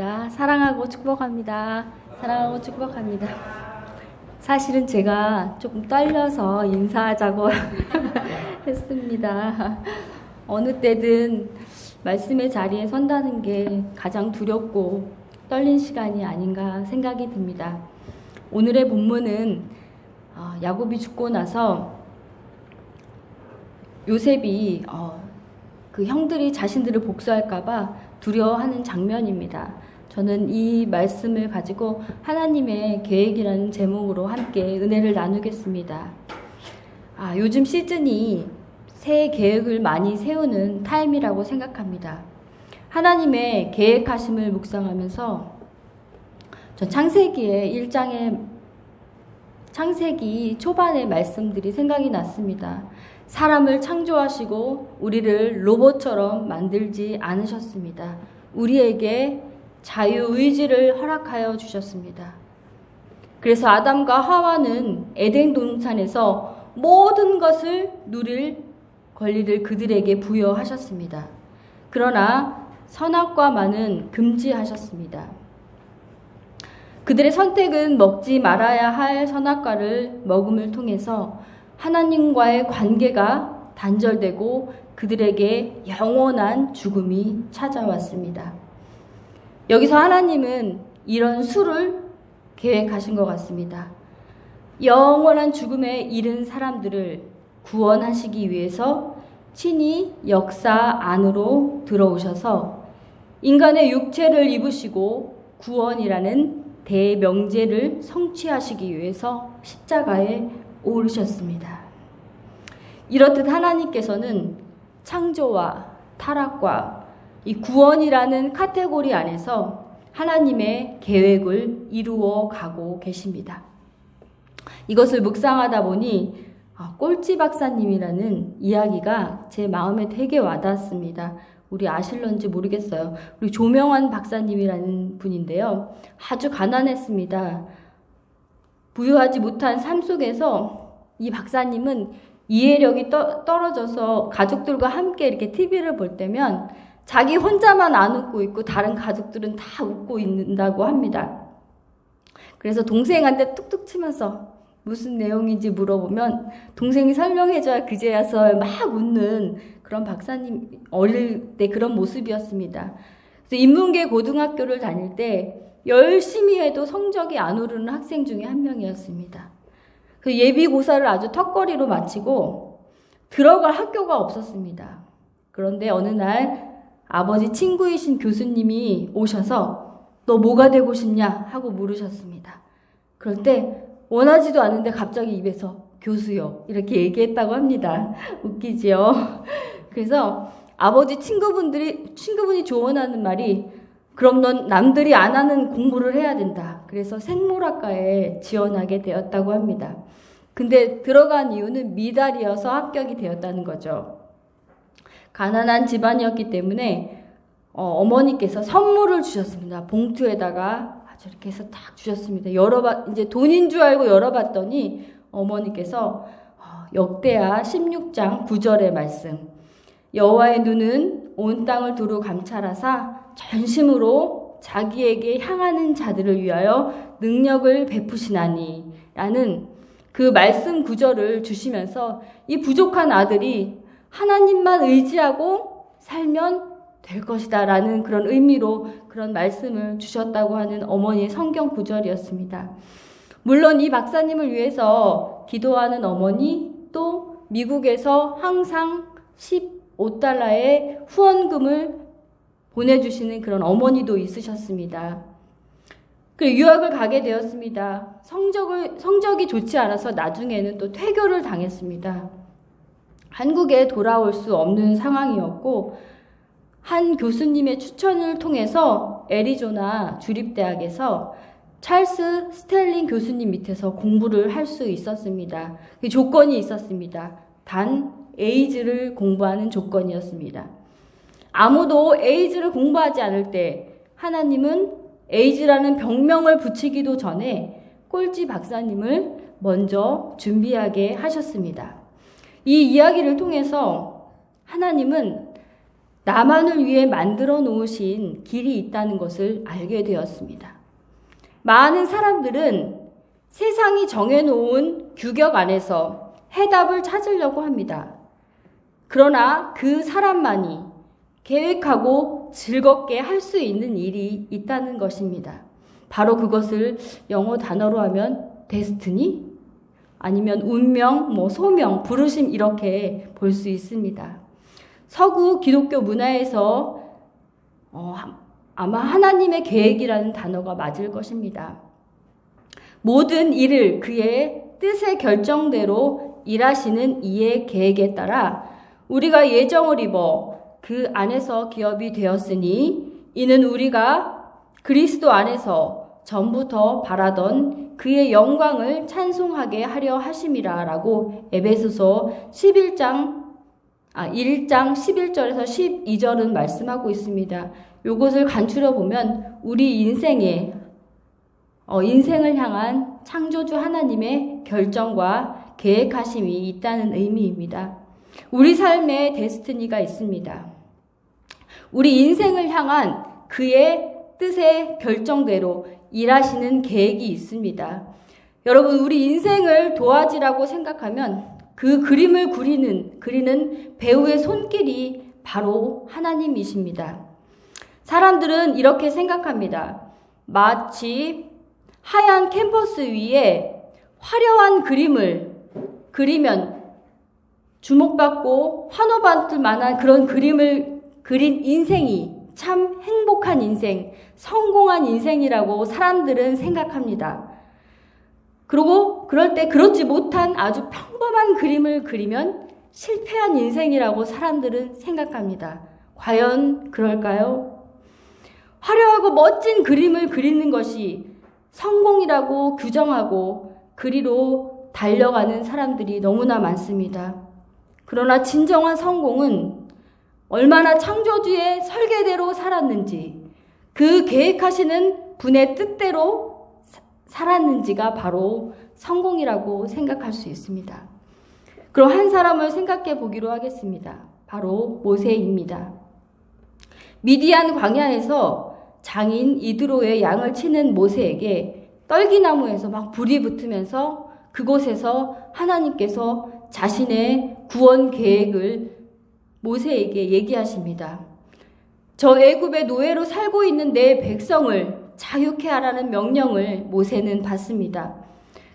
축복합니다. 사랑하고 축복합니다. 사랑하고 축복합니다. 사실은 제가 조금 떨려서 인사하자고 했습니다. 어느 때든 말씀의 자리에 선다는 게 가장 두렵고 떨린 시간이 아닌가 생각이 듭니다. 오늘의 본문은 야곱이 죽고 나서 요셉이 그 형들이 자신들을 복수할까봐 두려워하는 장면입니다. 저는 이 말씀을 가지고 하나님의 계획이라는 제목으로 함께 은혜를 나누겠습니다. 요즘 시즌이 새해 계획을 많이 세우는 타임이라고 생각합니다. 하나님의 계획하심을 묵상하면서 전 창세기의 1장의 창세기 초반의 말씀들이 생각이 났습니다. 사람을 창조하시고 우리를 로봇처럼 만들지 않으셨습니다. 우리에게 자유의지를 허락하여 주셨습니다. 그래서 아담과 하와는 에덴 동산에서 모든 것을 누릴 권리를 그들에게 부여하셨습니다. 그러나 선악과만은 금지하셨습니다. 그들의 선택은 먹지 말아야 할 선악과를 먹음을 통해서 하나님과의 관계가 단절되고 그들에게 영원한 죽음이 찾아왔습니다. 여기서 하나님은 이런 수를 계획하신 것 같습니다. 영원한 죽음에 이른 사람들을 구원하시기 위해서 친히 역사 안으로 들어오셔서 인간의 육체를 입으시고 구원이라는 대명제를 성취하시기 위해서 십자가에 오르셨습니다. 이렇듯 하나님께서는 창조와 타락과 이 구원이라는 카테고리 안에서 하나님의 계획을 이루어 가고 계십니다. 이것을 묵상하다 보니 꼴찌 박사님이라는 이야기가 제 마음에 되게 와닿았습니다. 우리 아실런지 모르겠어요. 우리 조명환 박사님이라는 분인데요. 아주 가난했습니다. 부유하지 못한 삶 속에서 이 박사님은 이해력이 떨어져서 가족들과 함께 이렇게 TV를 볼 때면 자기 혼자만 안 웃고 있고 다른 가족들은 다 웃고 있는다고 합니다. 그래서 동생한테 툭툭 치면서 무슨 내용인지 물어보면 동생이 설명해줘야 그제야서 막 웃는 그런 박사님 어릴 때 그런 모습이었습니다. 그래서 인문계 고등학교를 다닐 때 열심히 해도 성적이 안 오르는 학생 중에 한 명이었습니다. 그 예비고사를 아주 턱걸이로 마치고 들어갈 학교가 없었습니다. 그런데 어느 날 아버지 친구이신 교수님이 오셔서 너 뭐가 되고 싶냐 하고 물으셨습니다. 그럴 때 원하지도 않은데 갑자기 입에서 교수요 이렇게 얘기했다고 합니다. 웃기지요? 그래서 아버지 친구분이 조언하는 말이 그럼 넌 남들이 안 하는 공부를 해야 된다. 그래서 생물학과에 지원하게 되었다고 합니다. 근데 들어간 이유는 미달이어서 합격이 되었다는 거죠. 가난한 집안이었기 때문에 어머니께서 선물을 주셨습니다. 봉투에다가 이렇게 해서 딱 주셨습니다. 이제 돈인 줄 알고 열어봤더니 어머니께서 역대하 16장 9절의 말씀. 여호와의 눈은 온 땅을 두루 감찰하사 전심으로 자기에게 향하는 자들을 위하여 능력을 베푸시나니 라는 그 말씀 구절을 주시면서 이 부족한 아들이 하나님만 의지하고 살면 될 것이다 라는 그런 의미로 그런 말씀을 주셨다고 하는 어머니의 성경 구절이었습니다. 물론 이 박사님을 위해서 기도하는 어머니 또 미국에서 항상 15달러의 후원금을 보내주시는 그런 어머니도 있으셨습니다. 유학을 가게 되었습니다. 성적이 좋지 않아서 나중에는 또 퇴교를 당했습니다. 한국에 돌아올 수 없는 상황이었고 한 교수님의 추천을 통해서 애리조나 주립대학에서 찰스 스텔링 교수님 밑에서 공부를 할 수 있었습니다. 그 조건이 있었습니다. 단 에이즈를 공부하는 조건이었습니다. 아무도 에이즈를 공부하지 않을 때 하나님은 에이즈라는 병명을 붙이기도 전에 꼴찌 박사님을 먼저 준비하게 하셨습니다. 이 이야기를 통해서 하나님은 나만을 위해 만들어 놓으신 길이 있다는 것을 알게 되었습니다. 많은 사람들은 세상이 정해놓은 규격 안에서 해답을 찾으려고 합니다. 그러나 그 사람만이 계획하고 즐겁게 할 수 있는 일이 있다는 것입니다. 바로 그것을 영어 단어로 하면 데스티니? 아니면 운명, 소명, 부르심 이렇게 볼 수 있습니다. 서구 기독교 문화에서 아마 하나님의 계획이라는 단어가 맞을 것입니다. 모든 일을 그의 뜻의 결정대로 일하시는 이의 계획에 따라 우리가 예정을 입어 그 안에서 기업이 되었으니 이는 우리가 그리스도 안에서 전부터 바라던 그의 영광을 찬송하게 하려 하심이라 라고 에베소서 1장 11절에서 12절은 말씀하고 있습니다. 이것을 간추려 보면 우리 인생을 향한 창조주 하나님의 결정과 계획하심이 있다는 의미입니다. 우리 삶에 데스티니가 있습니다. 우리 인생을 향한 그의 뜻의 결정대로 일하시는 계획이 있습니다. 여러분, 우리 인생을 도화지라고 생각하면 그 그림을 그리는 배우의 손길이 바로 하나님이십니다. 사람들은 이렇게 생각합니다. 마치 하얀 캔버스 위에 화려한 그림을 그리면 주목받고 환호받을 만한 그런 그림을 그린 인생이 참 행복한 인생, 성공한 인생이라고 사람들은 생각합니다. 그리고 그럴 때 그렇지 못한 아주 평범한 그림을 그리면 실패한 인생이라고 사람들은 생각합니다. 과연 그럴까요? 화려하고 멋진 그림을 그리는 것이 성공이라고 규정하고 그리로 달려가는 사람들이 너무나 많습니다. 그러나 진정한 성공은 얼마나 창조주의 설계대로 살았는지, 그 계획하시는 분의 뜻대로 살았는지가 바로 성공이라고 생각할 수 있습니다. 그럼 한 사람을 생각해 보기로 하겠습니다. 바로 모세입니다. 미디안 광야에서 장인 이드로의 양을 치는 모세에게 떨기나무에서 막 불이 붙으면서 그곳에서 하나님께서 자신의 구원 계획을 모세에게 얘기하십니다. 저 애굽의 노예로 살고 있는 내 백성을 자유케 하라는 명령을 모세는 받습니다.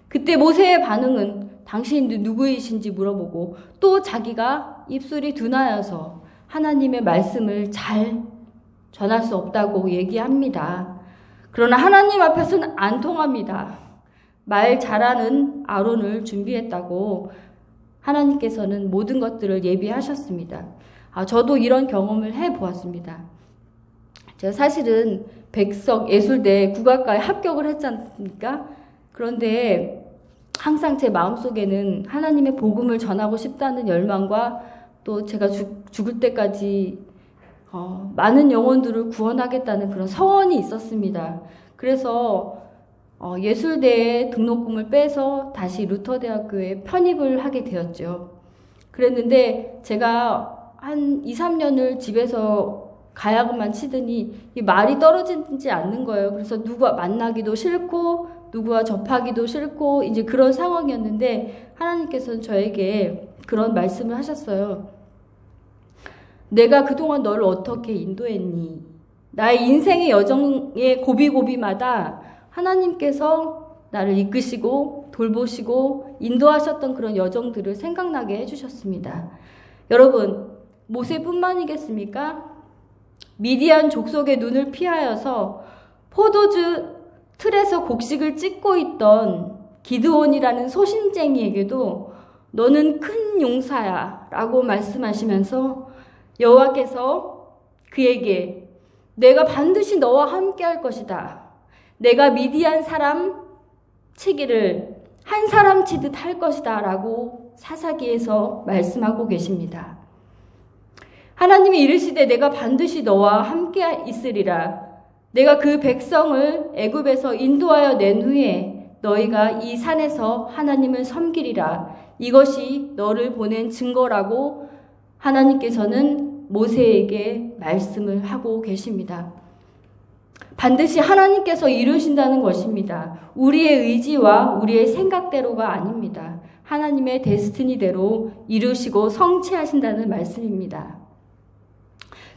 그때 모세의 반응은 당신이 누구이신지 물어보고 또 자기가 입술이 둔하여서 하나님의 말씀을 잘 전할 수 없다고 얘기합니다. 그러나 하나님 앞에서는 안 통합니다. 말 잘하는 아론을 준비했다고 하나님께서는 모든 것들을 예비하셨습니다. 저도 이런 경험을 해보았습니다. 제가 사실은 백석 예술대 국악과에 합격을 했지 않습니까? 그런데 항상 제 마음속에는 하나님의 복음을 전하고 싶다는 열망과 또 제가 죽을 때까지 많은 영혼들을 구원하겠다는 그런 서원이 있었습니다. 그래서 예술대에 등록금을 빼서 다시 루터대학교에 편입을 하게 되었죠. 그랬는데 제가 한 2, 3년을 집에서 가야금만 치더니 이 말이 떨어지지 않는 거예요. 그래서 누가 만나기도 싫고 누구와 접하기도 싫고 이제 그런 상황이었는데 하나님께서는 저에게 그런 말씀을 하셨어요. 내가 그동안 너를 어떻게 인도했니? 나의 인생의 여정의 고비고비마다 하나님께서 나를 이끄시고 돌보시고 인도하셨던 그런 여정들을 생각나게 해주셨습니다. 여러분, 모세뿐만이겠습니까? 미디안 족속의 눈을 피하여서 포도주 틀에서 곡식을 찢고 있던 기드온이라는 소신쟁이에게도 너는 큰 용사야 라고 말씀하시면서 여호와께서 그에게 내가 반드시 너와 함께 할 것이다. 내가 미디안 사람 치기를 한 사람 치듯 할 것이다 라고 사사기에서 말씀하고 계십니다. 하나님이 이르시되 내가 반드시 너와 함께 있으리라. 내가 그 백성을 애굽에서 인도하여 낸 후에 너희가 이 산에서 하나님을 섬기리라. 이것이 너를 보낸 증거라고 하나님께서는 모세에게 말씀을 하고 계십니다. 반드시 하나님께서 이루신다는 것입니다. 우리의 의지와 우리의 생각대로가 아닙니다. 하나님의 데스티니대로 이루시고 성취하신다는 말씀입니다.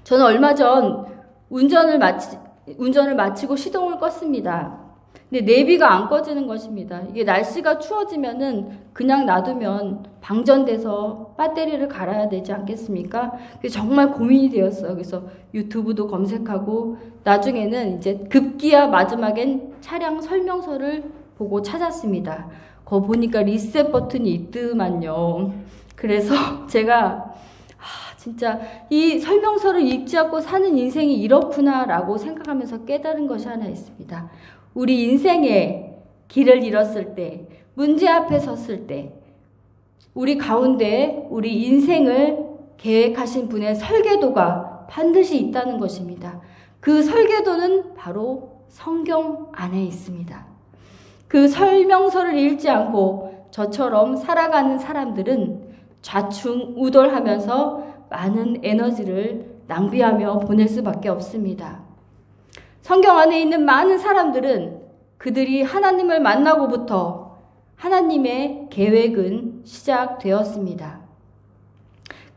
저는 얼마 전 운전을 마치고 시동을 껐습니다. 근데 내비가 안 꺼지는 것입니다. 이게 날씨가 추워지면은 그냥 놔두면 방전돼서 배터리를 갈아야 되지 않겠습니까? 정말 고민이 되었어요. 그래서 유튜브도 검색하고 나중에는 이제 급기야 마지막엔 차량 설명서를 보고 찾았습니다. 그거 보니까 리셋 버튼이 있더만요. 그래서 제가 진짜 이 설명서를 읽지 않고 사는 인생이 이렇구나라고 생각하면서 깨달은 것이 하나 있습니다. 우리 인생의 길을 잃었을 때, 문제 앞에 섰을 때, 우리 가운데 우리 인생을 계획하신 분의 설계도가 반드시 있다는 것입니다. 그 설계도는 바로 성경 안에 있습니다. 그 설명서를 읽지 않고 저처럼 살아가는 사람들은 좌충우돌하면서 많은 에너지를 낭비하며 보낼 수밖에 없습니다. 성경 안에 있는 많은 사람들은 그들이 하나님을 만나고부터 하나님의 계획은 시작되었습니다.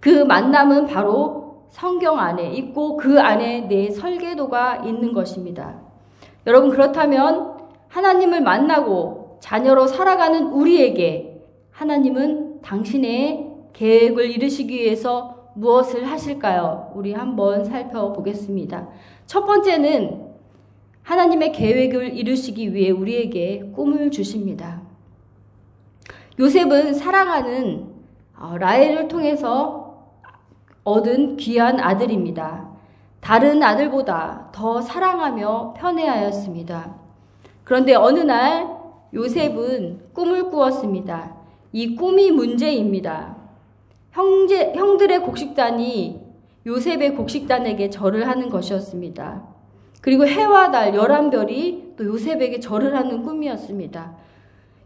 그 만남은 바로 성경 안에 있고 그 안에 내 설계도가 있는 것입니다. 여러분, 그렇다면 하나님을 만나고 자녀로 살아가는 우리에게 하나님은 당신의 계획을 이루시기 위해서 무엇을 하실까요? 우리 한번 살펴보겠습니다. 첫 번째는 하나님의 계획을 이루시기 위해 우리에게 꿈을 주십니다. 요셉은 사랑하는 라헬을 통해서 얻은 귀한 아들입니다. 다른 아들보다 더 사랑하며 편애하였습니다. 그런데 어느 날 요셉은 꿈을 꾸었습니다. 이 꿈이 문제입니다. 형들의 곡식단이 요셉의 곡식단에게 절을 하는 것이었습니다. 그리고 해와 달 11별이 또 요셉에게 절을 하는 꿈이었습니다.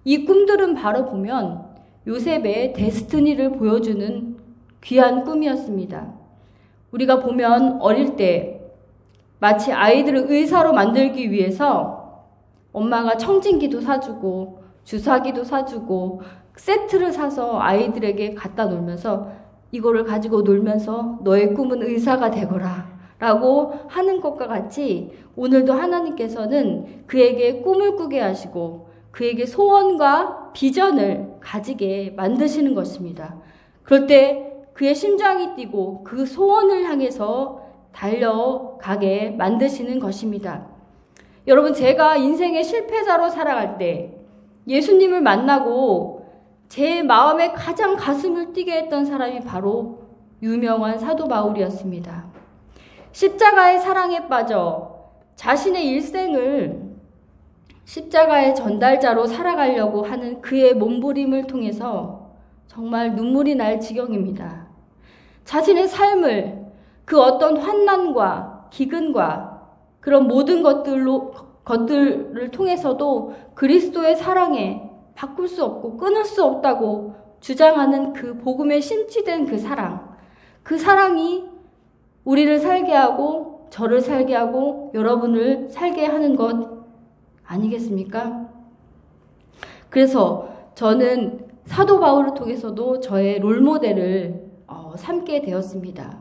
이 꿈들은 바로 보면 요셉의 데스티니를 보여주는 귀한 꿈이었습니다. 우리가 보면 어릴 때 마치 아이들을 의사로 만들기 위해서 엄마가 청진기도 사주고 주사기도 사주고 세트를 사서 아이들에게 갖다 놓으면서 이거를 가지고 놀면서 너의 꿈은 의사가 되거라 라고 하는 것과 같이 오늘도 하나님께서는 그에게 꿈을 꾸게 하시고 그에게 소원과 비전을 가지게 만드시는 것입니다. 그럴 때 그의 심장이 뛰고 그 소원을 향해서 달려가게 만드시는 것입니다. 여러분, 제가 인생의 실패자로 살아갈 때 예수님을 만나고 제 마음에 가장 가슴을 뛰게 했던 사람이 바로 유명한 사도 바울이었습니다. 십자가의 사랑에 빠져 자신의 일생을 십자가의 전달자로 살아가려고 하는 그의 몸부림을 통해서 정말 눈물이 날 지경입니다. 자신의 삶을 그 어떤 환난과 기근과 그런 모든 것들을 통해서도 그리스도의 사랑에 바꿀 수 없고 끊을 수 없다고 주장하는 그 복음에 심취된 그 사랑이 우리를 살게 하고 저를 살게 하고 여러분을 살게 하는 것 아니겠습니까? 그래서 저는 사도 바울을 통해서도 저의 롤모델을 삼게 되었습니다.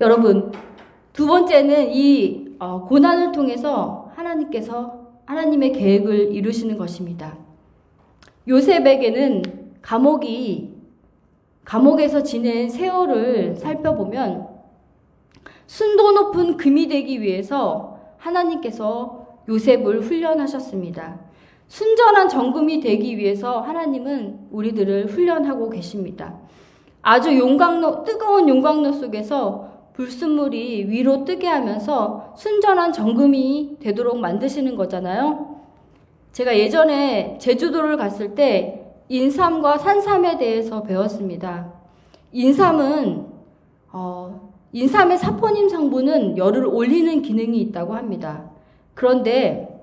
여러분, 두 번째는 이 고난을 통해서 하나님께서 하나님의 계획을 이루시는 것입니다. 요셉에게는 감옥에서 지낸 세월을 살펴보면 순도 높은 금이 되기 위해서 하나님께서 요셉을 훈련하셨습니다. 순전한 정금이 되기 위해서 하나님은 우리들을 훈련하고 계십니다. 아주 뜨거운 용광로 속에서 불순물이 위로 뜨게 하면서 순전한 정금이 되도록 만드시는 거잖아요. 제가 예전에 제주도를 갔을 때 인삼과 산삼에 대해서 배웠습니다. 인삼의 사포닌 성분은 열을 올리는 기능이 있다고 합니다. 그런데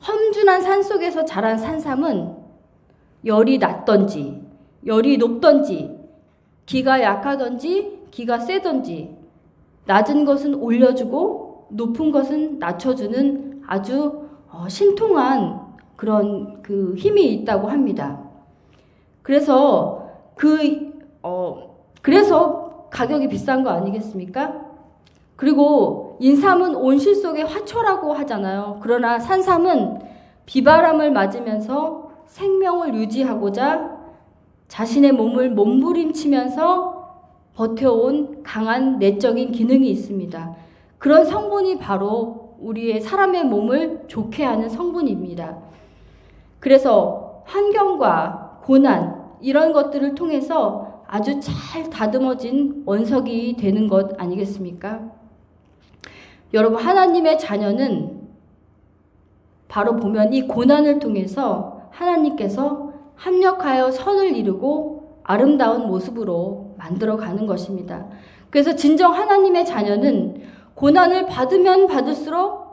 험준한 산 속에서 자란 산삼은 열이 낮던지 열이 높던지 기가 약하든지 기가 세든지 낮은 것은 올려주고 높은 것은 낮춰주는 아주 신통한 그런 그 힘이 있다고 합니다. 그래서 그래서 가격이 비싼 거 아니겠습니까? 그리고 인삼은 온실 속의 화초라고 하잖아요. 그러나 산삼은 비바람을 맞으면서 생명을 유지하고자 자신의 몸을 몸부림치면서 버텨온 강한 내적인 기능이 있습니다. 그런 성분이 바로 우리의 사람의 몸을 좋게 하는 성분입니다. 그래서 환경과 고난 이런 것들을 통해서 아주 잘 다듬어진 원석이 되는 것 아니겠습니까? 여러분, 하나님의 자녀는 바로 보면 이 고난을 통해서 하나님께서 합력하여 선을 이루고 아름다운 모습으로 만들어가는 것입니다. 그래서 진정 하나님의 자녀는 고난을 받으면 받을수록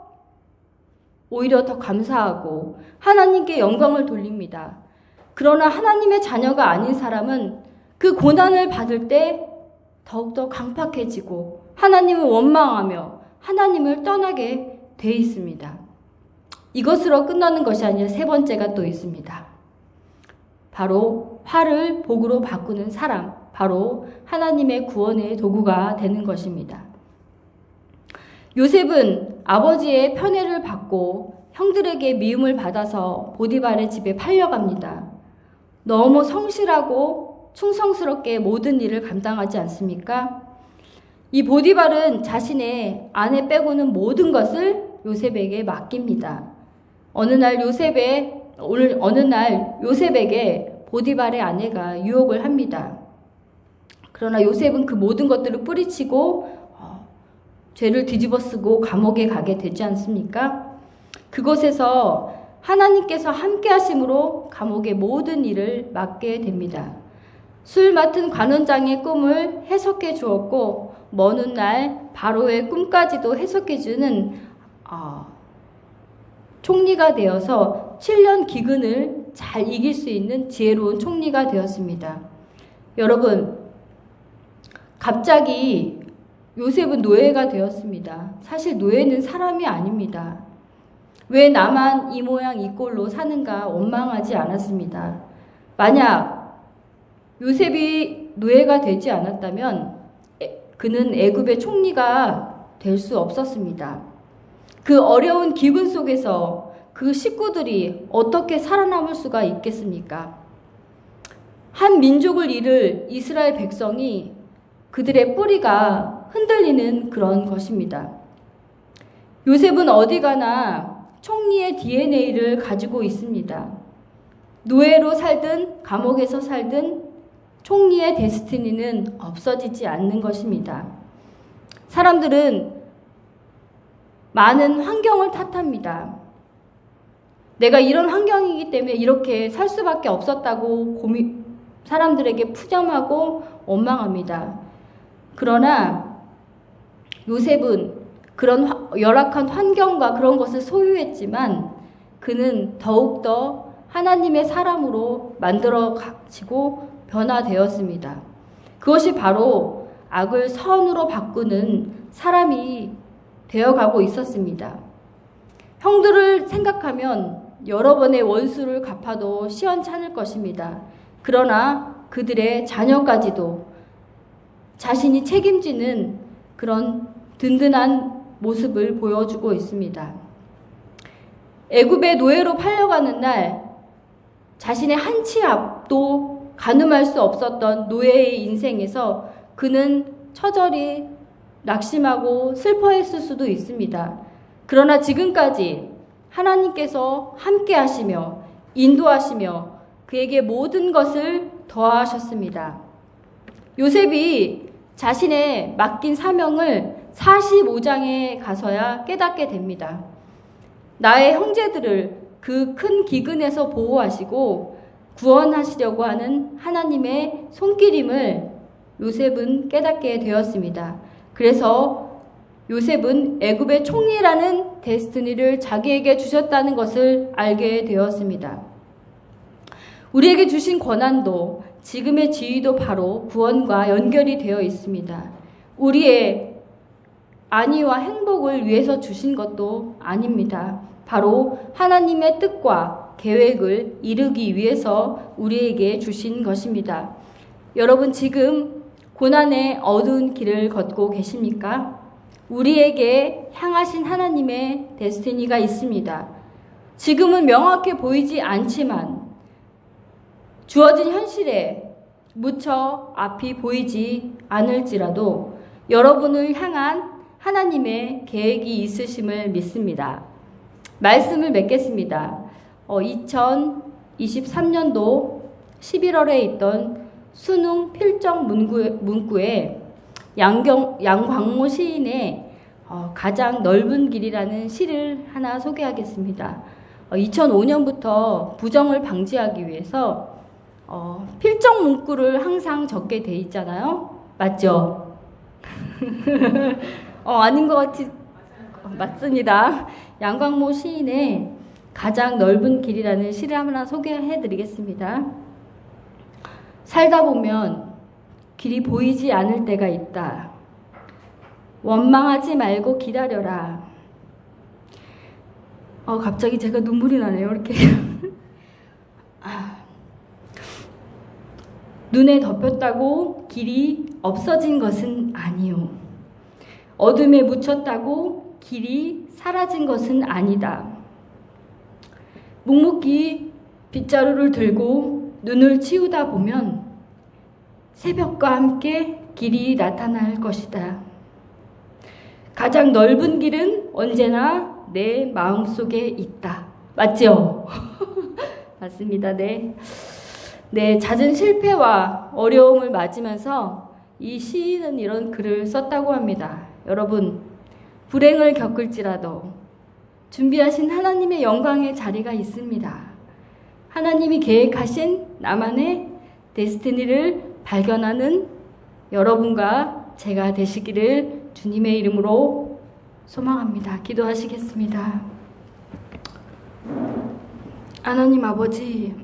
오히려 더 감사하고 하나님께 영광을 돌립니다. 그러나 하나님의 자녀가 아닌 사람은 그 고난을 받을 때 더욱더 강팍해지고 하나님을 원망하며 하나님을 떠나게 돼 있습니다. 이것으로 끝나는 것이 아니라 세 번째가 또 있습니다. 바로 화를 복으로 바꾸는 사람, 바로 하나님의 구원의 도구가 되는 것입니다. 요셉은 아버지의 편애를 받고 형들에게 미움을 받아서 보디발의 집에 팔려갑니다. 너무 성실하고 충성스럽게 모든 일을 감당하지 않습니까? 이 보디발은 자신의 아내 빼고는 모든 것을 요셉에게 맡깁니다. 어느 날 요셉에게 보디발의 아내가 유혹을 합니다. 그러나 요셉은 그 모든 것들을 뿌리치고 죄를 뒤집어쓰고 감옥에 가게 되지 않습니까? 그곳에서 하나님께서 함께 하심으로 감옥의 모든 일을 맡게 됩니다. 술 맡은 관원장의 꿈을 해석해 주었고 먼 훗날 바로의 꿈까지도 해석해 주는 총리가 되어서 7년 기근을 잘 이길 수 있는 지혜로운 총리가 되었습니다. 여러분, 갑자기 요셉은 노예가 되었습니다. 사실 노예는 사람이 아닙니다. 왜 나만 이 모양 이 꼴로 사는가 원망하지 않았습니다. 만약 요셉이 노예가 되지 않았다면 그는 애굽의 총리가 될 수 없었습니다. 그 어려운 기분 속에서 그 식구들이 어떻게 살아남을 수가 있겠습니까? 한 민족을 이룰 이스라엘 백성이 그들의 뿌리가 흔들리는 그런 것입니다. 요셉은 어디 가나 총리의 DNA를 가지고 있습니다. 노예로 살든 감옥에서 살든 총리의 데스티니는 없어지지 않는 것입니다. 사람들은 많은 환경을 탓합니다. 내가 이런 환경이기 때문에 이렇게 살 수밖에 없었다고 사람들에게 푸념하고 원망합니다. 그러나 요셉은 그런 열악한 환경과 그런 것을 소유했지만 그는 더욱더 하나님의 사람으로 만들어지고 변화되었습니다. 그것이 바로 악을 선으로 바꾸는 사람이 되어가고 있었습니다. 형들을 생각하면 여러 번의 원수를 갚아도 시원찮을 것입니다. 그러나 그들의 자녀까지도 자신이 책임지는 그런 든든한 모습을 보여주고 있습니다. 애굽의 노예로 팔려가는 날 자신의 한 치 앞도 가늠할 수 없었던 노예의 인생에서 그는 처절히 낙심하고 슬퍼했을 수도 있습니다. 그러나 지금까지 하나님께서 함께 하시며 인도하시며 그에게 모든 것을 더하셨습니다. 요셉이 자신의 맡긴 사명을 45장에 가서야 깨닫게 됩니다. 나의 형제들을 그 큰 기근에서 보호하시고 구원하시려고 하는 하나님의 손길임을 요셉은 깨닫게 되었습니다. 그래서 요셉은 애굽의 총리라는 데스티니를 자기에게 주셨다는 것을 알게 되었습니다. 우리에게 주신 권한도 지금의 지위도 바로 구원과 연결이 되어 있습니다. 우리의 안위와 행복을 위해서 주신 것도 아닙니다. 바로 하나님의 뜻과 계획을 이루기 위해서 우리에게 주신 것입니다. 여러분, 지금 고난의 어두운 길을 걷고 계십니까? 우리에게 향하신 하나님의 데스티니가 있습니다. 지금은 명확해 보이지 않지만 주어진 현실에 무척 앞이 보이지 않을지라도 여러분을 향한 하나님의 계획이 있으심을 믿습니다. 말씀을 맺겠습니다. 2023년도 11월에 있던 수능 필적 문구에 양광모 시인의 가장 넓은 길이라는 시를 하나 소개하겠습니다. 2005년부터 부정을 방지하기 위해서 필적 문구를 항상 적게 돼 있잖아요. 맞죠? 아닌 것 같이 맞습니다. 양광모 시인의 가장 넓은 길이라는 시를 하나 소개해 드리겠습니다. 살다 보면 길이 보이지 않을 때가 있다. 원망하지 말고 기다려라. 갑자기 제가 눈물이 나네요. 이렇게. 눈에 덮였다고 길이 없어진 것은 아니요. 어둠에 묻혔다고 길이 사라진 것은 아니다. 묵묵히 빗자루를 들고 눈을 치우다 보면 새벽과 함께 길이 나타날 것이다. 가장 넓은 길은 언제나 내 마음속에 있다. 맞죠? 맞습니다. 네. 잦은 실패와 어려움을 맞으면서 이 시인은 이런 글을 썼다고 합니다. 여러분, 불행을 겪을지라도 준비하신 하나님의 영광의 자리가 있습니다. 하나님이 계획하신 나만의 데스티니를 발견하는 여러분과 제가 되시기를 주님의 이름으로 소망합니다. 기도하시겠습니다. 하나님 아버지,